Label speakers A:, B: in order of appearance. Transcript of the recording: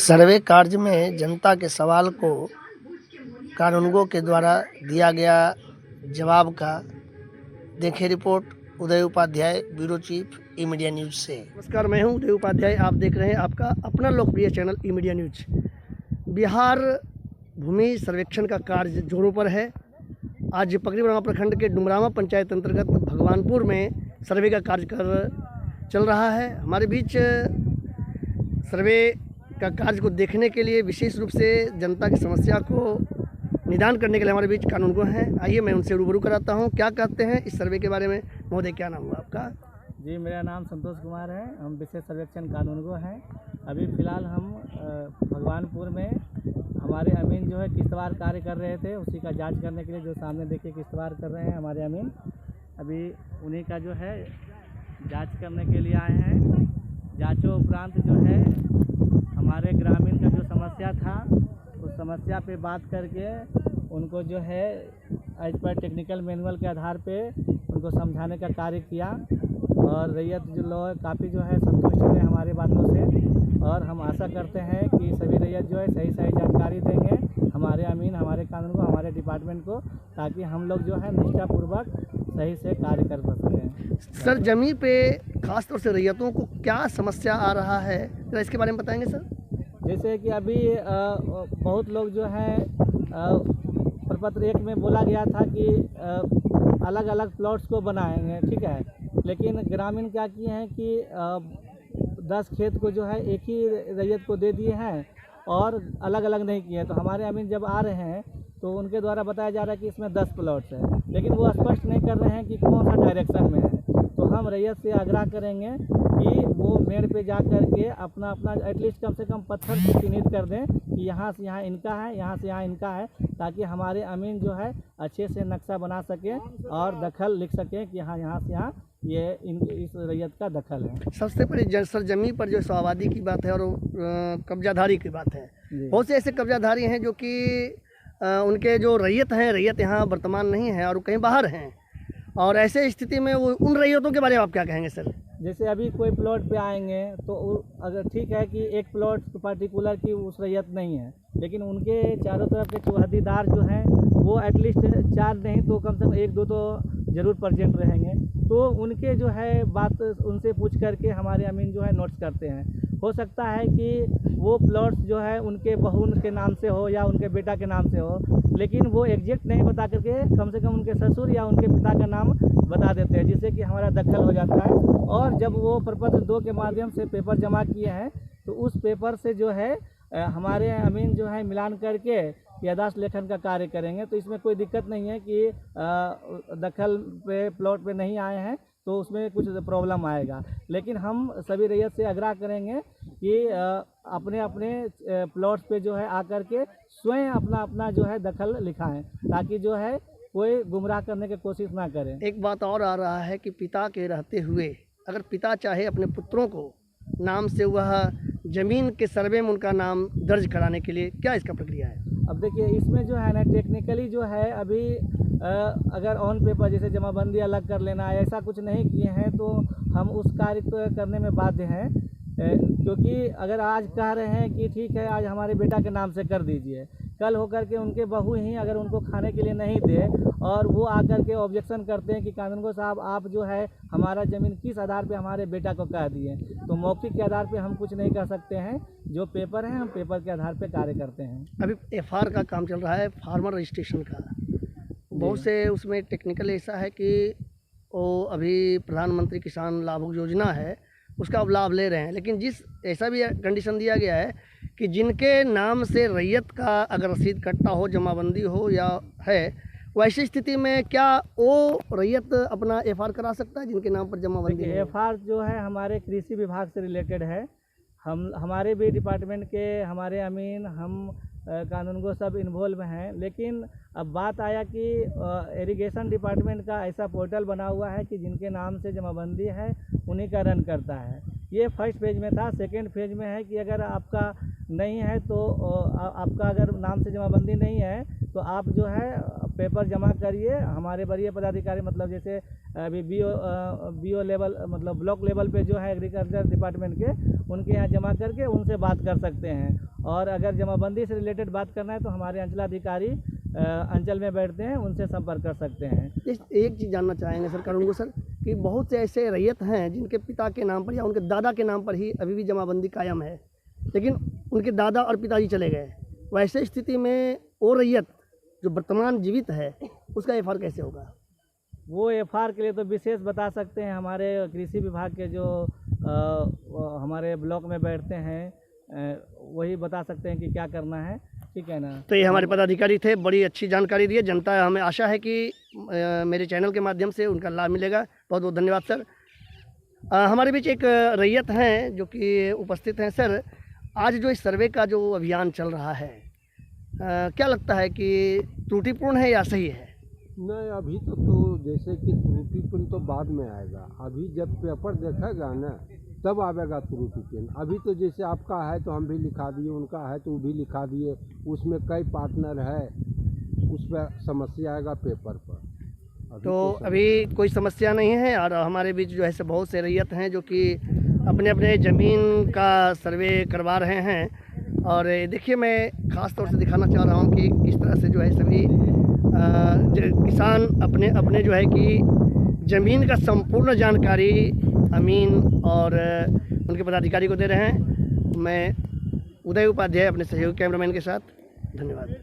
A: सर्वे कार्य में जनता के सवाल को कानूनगो के द्वारा दिया गया जवाब का देखें रिपोर्ट उदय उपाध्याय, ब्यूरो चीफ, ई मीडिया न्यूज से। नमस्कार, मैं हूं उदय उपाध्याय। आप देख रहे हैं आपका अपना लोकप्रिय चैनल ई मीडिया न्यूज। बिहार भूमि सर्वेक्षण का कार्य जोरों पर है। आज पकरीबरामा प्रखंड के डुमरामा पंचायत अंतर्गत भगवानपुर में सर्वे का कार्य चल रहा है। हमारे बीच सर्वे का कार्य को देखने के लिए, विशेष रूप से जनता की समस्या को निदान करने के लिए हमारे बीच कानूनगो हैं। आइए मैं उनसे रूबरू कराता हूं, क्या कहते हैं इस सर्वे के बारे में। महोदय, क्या नाम हुआ आपका?
B: जी, मेरा नाम संतोष कुमार है। हम विशेष सर्वेक्षण कानूनगो हैं। अभी फ़िलहाल हम भगवानपुर में हमारे अमीन जो है किस्तवार कार्य कर रहे थे, उसी का जांच करने के लिए जो सामने देखिए किस्तवार कर रहे हैं हमारे अमीन। अभी उन्हीं का जो है जांच करने के लिए आए हैं। जांचों उपरांत जो है हमारे ग्रामीण का जो समस्या था उस समस्या पे बात करके उनको जो है एज पर टेक्निकल मैनुअल के आधार पे उनको समझाने का कार्य किया और रैयत जो लोग काफ़ी जो है संतुष्ट हुए हमारे बातों से। और हम आशा करते हैं कि सभी रैयत जो है सही जानकारी देंगे हमारे अमीन, हमारे कानून को, हमारे डिपार्टमेंट को, ताकि हम लोग जो है निष्ठापूर्वक सही से कार्य कर सकें।
A: सर, जमीन पे खासतौर से रैयतों को क्या समस्या आ रहा है, तो इसके बारे में बताएंगे सर?
B: जैसे कि अभी बहुत लोग जो है प्रपत्र 1 में बोला गया था कि अलग अलग प्लॉट्स को बनाएंगे, ठीक है, लेकिन ग्रामीण क्या किए हैं कि 10 खेत को जो है एक ही रैयत को दे दिए हैं और अलग अलग नहीं किए। तो हमारे अमीन जब आ रहे हैं तो उनके द्वारा बताया जा रहा है कि इसमें 10 प्लॉट्स है, लेकिन वो स्पष्ट नहीं कर रहे हैं कि कौन सा डायरेक्शन में है। तो हम रैयत से आग्रह करेंगे कि वो मेड़ पे जा कर के अपना एटलीस्ट कम से कम पत्थर को चिन्हित कर दें कि यहाँ से यहाँ इनका है, यहाँ से यहाँ इनका है, ताकि हमारे अमीन जो है अच्छे से नक्शा बना सकें और दखल लिख सकें कि हाँ यहाँ से यहाँ ये इस रैयत का दखल है।
A: सबसे पहले सर, जमीन पर जो स्वाबादी की बात है और कब्जाधारी की बात है, बहुत से ऐसे कब्जाधारी हैं जो कि उनके जो रैयत हैं, रैयत यहाँ वर्तमान नहीं है और कहीं बाहर हैं, और ऐसे स्थिति में वो उन रैयतों के बारे में आप क्या कहेंगे सर?
B: जैसे अभी कोई प्लॉट पे आएंगे तो अगर ठीक है कि एक प्लॉट पर्टिकुलर की उस रैयत नहीं है, लेकिन उनके चारों तरफ के चौहदीदार जो हैं वो एटलीस्ट 4 नहीं तो कम से कम 1-2 तो ज़रूर प्रेजेंट रहेंगे। तो उनके जो है बात उनसे पूछ करके हमारे अमीन जो है नोट्स करते हैं। हो सकता है कि वो प्लॉट्स जो है उनके बहू के नाम से हो या उनके बेटा के नाम से हो, लेकिन वो एग्जैक्ट नहीं बता करके कम से कम उनके ससुर या उनके पिता का नाम बता देते हैं, जिससे कि हमारा दखल हो जाता है। और जब वो प्रपत्र 2 के माध्यम से पेपर जमा किए हैं तो उस पेपर से जो है हमारे अमीन जो है मिलान करके याददाश्त लेखन का कार्य करेंगे। तो इसमें कोई दिक्कत नहीं है कि दखल पे प्लॉट पे नहीं आए हैं तो उसमें कुछ प्रॉब्लम आएगा, लेकिन हम सभी रैयत से आग्रह करेंगे कि अपने अपने प्लॉट्स पे जो है आकर के स्वयं अपना जो है दखल लिखाएं, ताकि जो है कोई गुमराह करने की कोशिश ना करें।
A: एक बात और आ रहा है कि पिता के रहते हुए अगर पिता चाहे अपने पुत्रों को नाम से वह जमीन के सर्वे में उनका नाम दर्ज कराने के लिए, क्या इसका प्रक्रिया है?
B: अब देखिए, इसमें जो है ना टेक्निकली जो है अभी अगर ऑन पेपर जैसे जमाबंदी अलग कर लेना है, ऐसा कुछ नहीं किए हैं तो हम उस कार्य को करने में बाध्य हैं। क्योंकि अगर आज कह रहे हैं कि ठीक है आज हमारे बेटा के नाम से कर दीजिए, कल होकर के उनके बहू ही अगर उनको खाने के लिए नहीं दे और वो आकर के ऑब्जेक्शन करते हैं कि कानूनगो साहब आप जो है हमारा ज़मीन किस आधार पे हमारे बेटा को कह दिए, तो मौखिक के आधार पे हम कुछ नहीं कर सकते हैं। जो पेपर है हम पेपर के आधार पे कार्य करते हैं।
A: अभी FR का काम चल रहा है, फार्मर रजिस्ट्रेशन का। बहुत से उसमें टेक्निकल ऐसा है कि वो अभी प्रधानमंत्री किसान लाभ योजना है उसका अब लाभ ले रहे हैं, लेकिन ऐसा भी कंडीशन दिया गया है कि जिनके नाम से रैयत का अगर रसीद कटता हो, जमाबंदी हो या है, वैसी स्थिति में क्या वो रैयत अपना FR करा सकता है जिनके नाम पर जमाबंदी है?
B: FR जो है हमारे कृषि विभाग से रिलेटेड है। हमारे भी डिपार्टमेंट के हमारे अमीन, हम कानूनगो सब इन्वॉल्व हैं, लेकिन अब बात आया कि इरिगेशन डिपार्टमेंट का ऐसा पोर्टल बना हुआ है कि जिनके नाम से जमाबंदी है उन्हीं का रन करता है। ये फर्स्ट फेज में था। सेकेंड फेज में है कि अगर आपका नहीं है तो आपका अगर नाम से जमाबंदी नहीं है तो आप जो है पेपर जमा करिए। हमारे वरीय पदाधिकारी मतलब जैसे अभी बीओ लेवल मतलब ब्लॉक लेवल पे जो है एग्रीकल्चर डिपार्टमेंट के, उनके यहाँ जमा करके उनसे बात कर सकते हैं। और अगर जमाबंदी से रिलेटेड बात करना है तो हमारे अंचलाधिकारी अंचल में बैठते हैं, उनसे संपर्क कर सकते हैं।
A: एक चीज़ जानना चाहेंगे सर कानून को सर, कि बहुत से ऐसे रैयत हैं जिनके पिता के नाम पर या उनके दादा के नाम पर ही अभी भी जमाबंदी कायम है, लेकिन उनके दादा और पिताजी चले गए। वैसे स्थिति में वो रैयत जो वर्तमान जीवित है उसका एफआर कैसे होगा?
B: वो एफआर के लिए तो विशेष बता सकते हैं हमारे कृषि विभाग के जो हमारे ब्लॉक में बैठते हैं, वही बता सकते हैं कि क्या करना है। ठीक है ना।
A: तो ये हमारे पदाधिकारी थे, बड़ी अच्छी जानकारी दी है। जनता हमें आशा है कि मेरे चैनल के माध्यम से उनका लाभ मिलेगा। बहुत बहुत धन्यवाद सर। हमारे बीच एक रैयत हैं जो कि उपस्थित हैं। सर, आज जो इस सर्वे का जो अभियान चल रहा है, क्या लगता है कि त्रुटिपूर्ण है या सही है?
C: नहीं, अभी तो जैसे कि त्रुटिपूर्ण तो बाद में आएगा। अभी जब पेपर देखेगा ना तब आवेगा त्रुटिपूर्ण। अभी तो जैसे आपका है तो हम भी लिखा दिए, उनका है तो वो भी लिखा दिए, उसमें कई पार्टनर है, उस पर समस्या आएगा पेपर पर।
A: तो अभी कोई समस्या नहीं है। और हमारे बीच जो है से बहुत से रैयत हैं जो कि अपने अपने ज़मीन का सर्वे करवा रहे हैं। और देखिए, मैं ख़ास तौर से दिखाना चाह रहा हूँ कि किस तरह से जो है सभी किसान अपने अपने जो है कि ज़मीन का संपूर्ण जानकारी अमीन और उनके पदाधिकारी को दे रहे हैं। मैं उदय उपाध्याय अपने सहयोगी कैमरामैन के साथ, धन्यवाद।